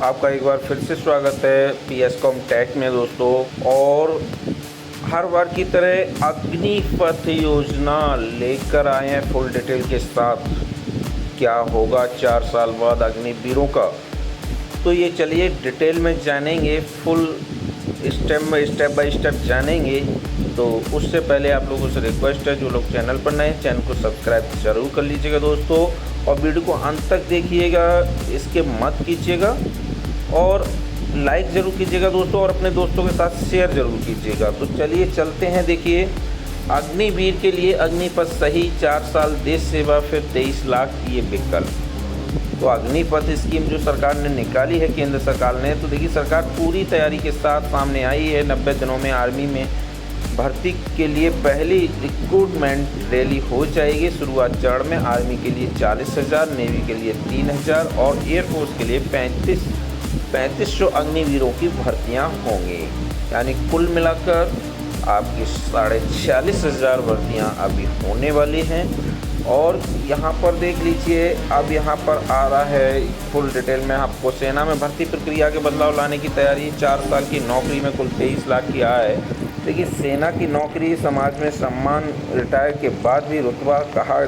आपका एक बार फिर से स्वागत है पीएसकॉम टेक में दोस्तों। और हर बार की तरह अग्निपथ योजना लेकर आए हैं फुल डिटेल के साथ। क्या होगा 4 साल बाद अग्निवीरों का, तो ये चलिए डिटेल में जानेंगे, फुल स्टेप बाय स्टेप जानेंगे। तो उससे पहले आप लोगों से रिक्वेस्ट है, जो लोग चैनल पर नए हैं चैनल को सब्सक्राइब जरूर कर लीजिएगा दोस्तों, और वीडियो को अंत तक देखिएगा, इसके मत कीजिएगा और लाइक ज़रूर कीजिएगा दोस्तों, और अपने दोस्तों के साथ शेयर ज़रूर कीजिएगा। तो चलिए चलते हैं। देखिए, अग्निवीर के लिए अग्निपथ सही, 4 साल देश सेवा, फिर 23 लाख ये विकल्प। तो अग्निपथ स्कीम जो सरकार ने निकाली है, केंद्र सरकार ने, तो देखिए सरकार पूरी तैयारी के साथ सामने आई है। 90 दिनों में आर्मी में भर्ती के लिए पहली रिक्रूटमेंट रैली हो जाएगी। शुरुआत चरण में आर्मी के लिए 40,000, नेवी के लिए 3,000 और एयरफोर्स के लिए 3500 अग्निवीरों की भर्तियां होंगी। यानी कुल मिलाकर आपकी 46,500 भर्तियां अभी होने वाली हैं। और यहाँ पर देख लीजिए, अब यहाँ पर आ रहा है फुल डिटेल में आपको। सेना में भर्ती प्रक्रिया के बदलाव लाने की तैयारी। 4 साल की नौकरी में कुल 23 लाख की आय है। देखिए, सेना की नौकरी समाज में सम्मान, रिटायर के बाद भी रुतबा कहा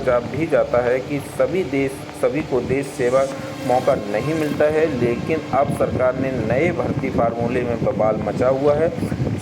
जाता है कि सभी को देश सेवा मौका नहीं मिलता है। लेकिन अब सरकार ने नए भर्ती फार्मूले में बवाल मचा हुआ है।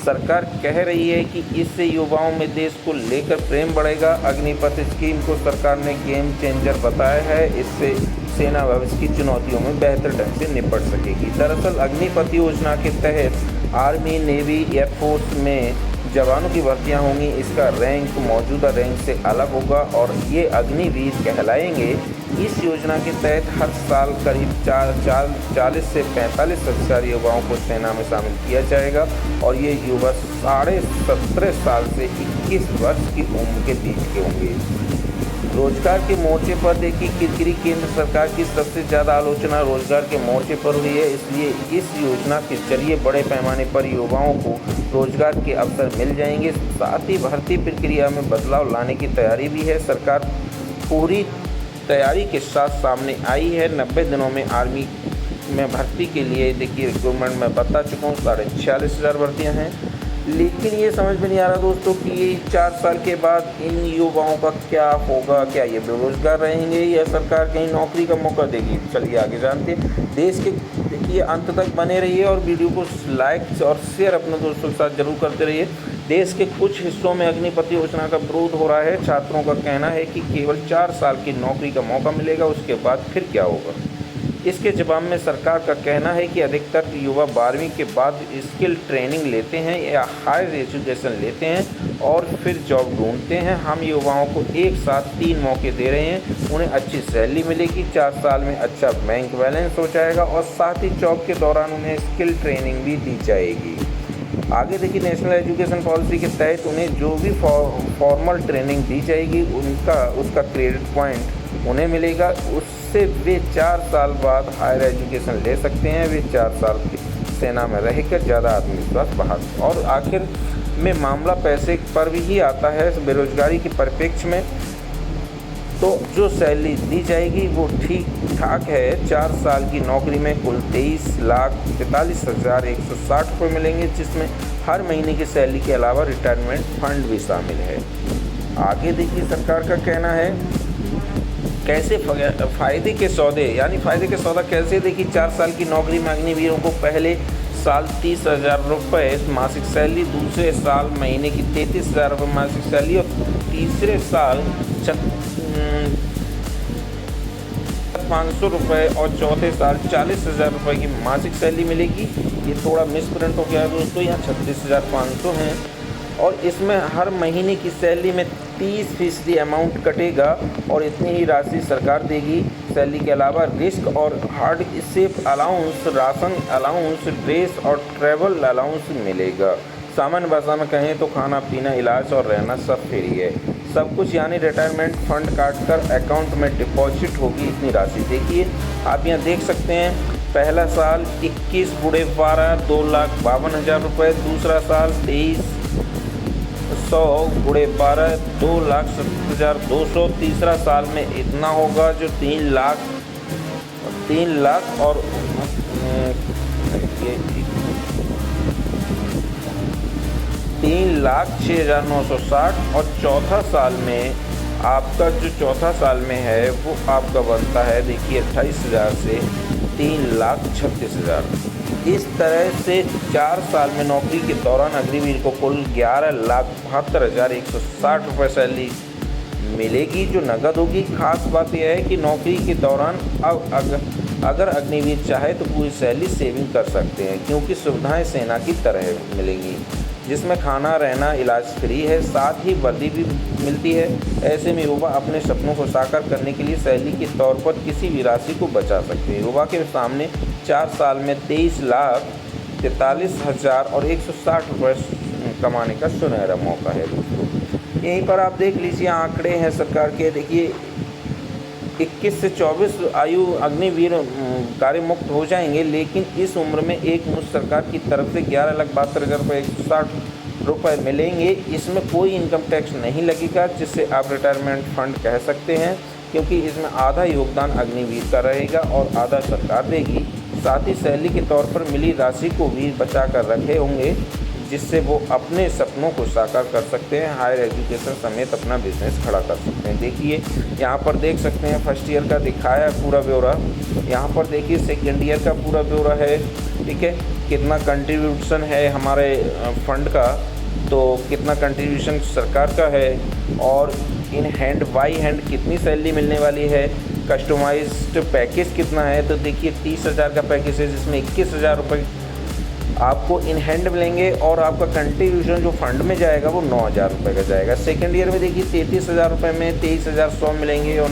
सरकार कह रही है कि इससे युवाओं में देश को लेकर प्रेम बढ़ेगा। अग्निपथ स्कीम को सरकार ने गेम चेंजर बताया है। इससे सेना भविष्य की चुनौतियों में बेहतर ढंग से निपट सकेगी। दरअसल अग्निपथ योजना के तहत आर्मी, नेवी, एयरफोर्स में जवानों की भर्तियां होंगी। इसका रैंक मौजूदा रैंक से अलग होगा और ये अग्निवीर कहलाएंगे। इस योजना के तहत हर साल करीब 40 से 45 हजार युवाओं को सेना में शामिल किया जाएगा, और ये युवा 17.5 साल से 21 वर्ष की उम्र के बीच के होंगे। रोजगार के मोर्चे पर देखिए, किरकिरी केंद्र सरकार की सबसे ज़्यादा आलोचना रोजगार के मोर्चे पर हुई है। इसलिए इस योजना के जरिए बड़े पैमाने पर युवाओं को रोजगार के अवसर मिल जाएंगे। साथ ही भर्ती प्रक्रिया में बदलाव लाने की तैयारी भी है। सरकार पूरी तैयारी के साथ सामने आई है। 90 दिनों में आर्मी में भर्ती के लिए देखिए रिक्रूटमेंट में बता चुका हूँ, 46,500 भर्तियाँ हैं। लेकिन ये समझ में नहीं आ रहा दोस्तों कि ये 4 साल के बाद इन युवाओं का क्या होगा। क्या ये बेरोजगार रहेंगे या सरकार कहीं नौकरी का मौका देगी? चलिए आगे जानते हैं। देश के देखिए अंत तक बने रहिए और वीडियो को लाइक और शेयर अपने दोस्तों के साथ जरूर करते रहिए। देश के कुछ हिस्सों में अग्निपथ योजना का विरोध हो रहा है। छात्रों का कहना है कि केवल 4 साल की नौकरी का मौका मिलेगा, उसके बाद फिर क्या होगा। इसके जवाब में सरकार का कहना है कि अधिकतर युवा 12वीं के बाद स्किल ट्रेनिंग लेते हैं या हायर एजुकेशन लेते हैं और फिर जॉब ढूंढते हैं। हम युवाओं को एक साथ 3 मौके दे रहे हैं। उन्हें अच्छी सैलरी मिलेगी, 4 साल में अच्छा बैंक बैलेंस हो जाएगा और साथ ही जॉब के दौरान उन्हें स्किल ट्रेनिंग भी दी जाएगी। आगे देखिए, नेशनल एजुकेशन पॉलिसी के तहत उन्हें जो भी फॉर्मल ट्रेनिंग दी जाएगी उसका क्रेडिट पॉइंट उन्हें मिलेगा। उससे वे 4 साल बाद हायर एजुकेशन ले सकते हैं। वे 4 साल की सेना में रहकर ज़्यादा आत्मविश्वास बढ़ा। और आखिर में मामला पैसे पर भी ही आता है। बेरोजगारी के परिप्रेक्ष्य में तो जो सैलरी दी जाएगी वो ठीक ठाक है। 4 साल की नौकरी में कुल 23,43,160 रुपये मिलेंगे, जिसमें हर महीने की सैलरी के अलावा रिटायरमेंट फंड भी शामिल है। आगे देखिए, सरकार का कहना है कैसे फ़ायदे के सौदे, यानी फ़ायदे के सौदा कैसे। देखिए, 4 साल की नौकरी में अग्निवीरों को पहले साल 30,000 रुपये मासिक सैलरी, दूसरे साल महीने की 33,000 रुपये मासिक सैलरी और तीसरे साल 500 रुपये और चौथे साल 40,000 रुपये की मासिक सैलरी मिलेगी। ये थोड़ा मिसप्रिंट हो गया है दोस्तों, यहाँ 36,500 हैं और इसमें हर महीने की सैलरी में 30% अमाउंट कटेगा और इतनी ही राशि सरकार देगी। सैलरी के अलावा रिस्क और hard safe allowance, ration allowance, dress और ट्रैवल अलाउंस मिलेगा। सामान्य भाषा में कहें तो खाना पीना, इलाज और रहना सब फ्री है। सब कुछ, यानी रिटायरमेंट फंड काटकर अकाउंट में डिपॉजिट होगी इतनी राशि। देखिए, आप यहाँ देख सकते हैं, पहला साल 21 बूढ़े 12 2,52,000 रुपये, दूसरा साल 2300 बूढ़े 12 2,70,200, तीसरा साल में इतना होगा जो 3 लाख और ये 3,06,960 और चौथा साल में आपका जो चौथा साल में है वो आपका बनता है देखिए 28,000 से 3,36,000। इस तरह से 4 साल में नौकरी के दौरान अग्निवीर को कुल 11,72,160 रुपये सैलरी मिलेगी जो नकद होगी। खास बात यह है कि नौकरी के दौरान अगर अग्निवीर चाहे तो पूरी सैलरी सेविंग कर सकते हैं क्योंकि सुविधाएं सेना की तरह मिलेंगी जिसमें खाना रहना इलाज फ्री है, साथ ही वर्दी भी मिलती है। ऐसे में युवा अपने सपनों को साकार करने के लिए सैलरी के तौर पर किसी भी राशि को बचा सकते हैं। युवा के सामने 4 साल में 23,43,160 रुपये कमाने का सुनहरा मौका है दोस्तों। यहीं पर आप देख लीजिए आंकड़े हैं सरकार के। देखिए 21 से 24 आयु अग्निवीर कार्य मुक्त हो जाएंगे, लेकिन इस उम्र में एक मुश्त सरकार की तरफ से 11,72,160 रुपये मिलेंगे। इसमें कोई इनकम टैक्स नहीं लगेगा जिससे आप रिटायरमेंट फंड कह सकते हैं क्योंकि इसमें आधा योगदान अग्निवीर का रहेगा और आधा सरकार देगी। साथ ही सैलरी के तौर पर मिली राशि को भी बचा कर रखे होंगे जिससे वो अपने सपनों को साकार कर सकते हैं, हायर एजुकेशन समेत अपना बिजनेस खड़ा कर सकते हैं। देखिए यहाँ पर देख सकते हैं फर्स्ट ईयर का दिखाया पूरा ब्यौरा, यहाँ पर देखिए सेकेंड ईयर का पूरा ब्यौरा है। ठीक है, कितना कंट्रीब्यूशन है हमारे फंड का, तो कितना कंट्रीब्यूशन सरकार का है और इन हैंड बाई हैंड कितनी सैलरी मिलने वाली है, कस्टमाइज्ड पैकेज कितना है। तो देखिए 30,000 का पैकेज है जिसमें 21,000 रुपये आपको इन हैंड मिलेंगे और आपका कंट्रीब्यूशन जो फंड में जाएगा वो 9,000 रुपये का जाएगा। सेकेंड ईयर में देखिए 33,000 रुपये में 23,100 मिलेंगे और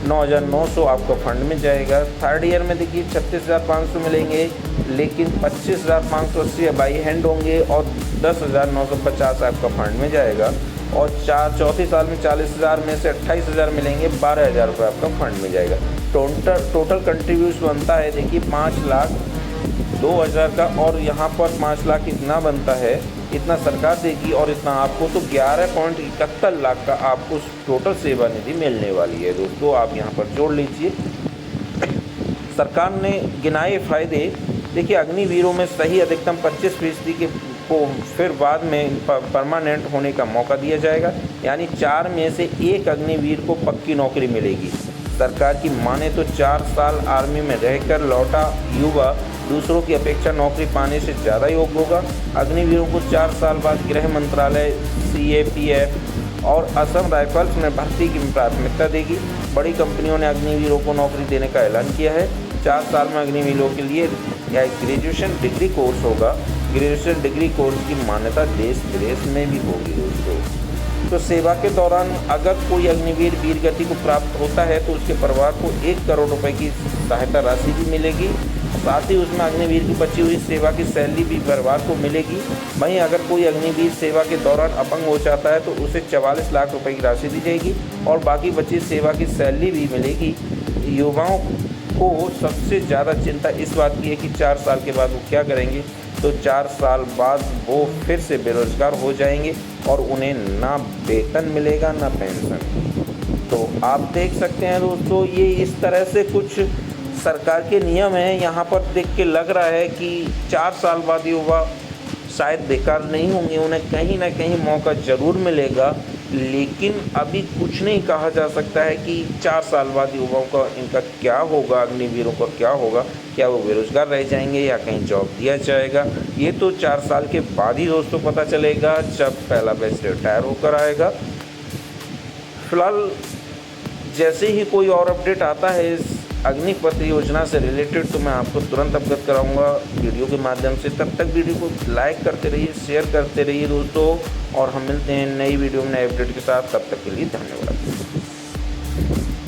9,900 आपका फंड में जाएगा। थर्ड ईयर में देखिए 36,500 मिलेंगे लेकिन 25,580 बाई हैंड होंगे और 10,950 आपका फंड में जाएगा। और चौथे साल में 40,000 में से 28,000 मिलेंगे, 12,000 रुपये आपका फंड में जाएगा। टोटल कंट्रीब्यूशन बनता है देखिए 5,02,000 का और यहाँ पर 5 लाख इतना बनता है, इतना सरकार देगी और इतना आपको, तो 11.71 लाख का आपको टोटल सेवा निधि मिलने वाली है। दोस्तों आप यहाँ पर जोड़ लीजिए। सरकार ने गिनाए फ़ायदे। देखिए अग्निवीरों में सही अधिकतम 25% के को फिर बाद में परमानेंट होने का मौका दिया जाएगा, यानी 4 में से 1 अग्निवीर को पक्की नौकरी मिलेगी। सरकार की माने तो 4 साल आर्मी में रहकर लौटा युवा दूसरों की अपेक्षा नौकरी पाने से ज़्यादा योग्य होगा। अग्निवीरों को 4 साल बाद गृह मंत्रालय, CAPF और असम राइफल्स में भर्ती की प्राथमिकता देगी। बड़ी कंपनियों ने अग्निवीरों को नौकरी देने का ऐलान किया है। 4 साल में अग्निवीरों के लिए यह ग्रेजुएशन डिग्री कोर्स होगा। ग्रेजुएशन डिग्री कोर्स की मान्यता देश विदेश में भी होगी। दोस्तों तो सेवा के दौरान अगर कोई अग्निवीर वीरगति को प्राप्त होता है तो उसके परिवार को 1 करोड़ रुपए की सहायता राशि भी मिलेगी। साथ ही उसमें अग्निवीर की बची हुई सेवा की सैलरी भी परिवार को मिलेगी। वहीं अगर कोई अग्निवीर सेवा के दौरान अपंग हो जाता है तो उसे 44 लाख रुपए की राशि दी जाएगी और बाकी बची सेवा की सैलरी भी मिलेगी। युवाओं को सबसे ज़्यादा चिंता इस बात की है कि 4 साल के बाद वो क्या करेंगे, तो 4 साल बाद वो फिर से बेरोजगार हो जाएंगे और उन्हें ना वेतन मिलेगा ना पेंशन। तो आप देख सकते हैं दोस्तों ये इस तरह से कुछ सरकार के नियम हैं। यहाँ पर देख के लग रहा है कि 4 साल बाद युवा शायद बेकार नहीं होंगे, उन्हें कहीं ना कहीं मौका ज़रूर मिलेगा, लेकिन अभी कुछ नहीं कहा जा सकता है कि 4 साल बाद युवाओं का इनका क्या होगा, अग्निवीरों का क्या होगा, क्या वो बेरोजगार रह जाएंगे या कहीं जॉब दिया जाएगा। ये तो 4 साल के बाद ही दोस्तों पता चलेगा जब पहला बैच रिटायर होकर आएगा। फिलहाल जैसे ही कोई और अपडेट आता है इस अग्निपथ योजना से रिलेटेड तो मैं आपको तुरंत अवगत कराऊंगा वीडियो के माध्यम से। तब तक वीडियो को लाइक करते रहिए, शेयर करते रहिए दोस्तों, और हम मिलते हैं नई वीडियो में नए अपडेट के साथ। तब तक के लिए धन्यवाद।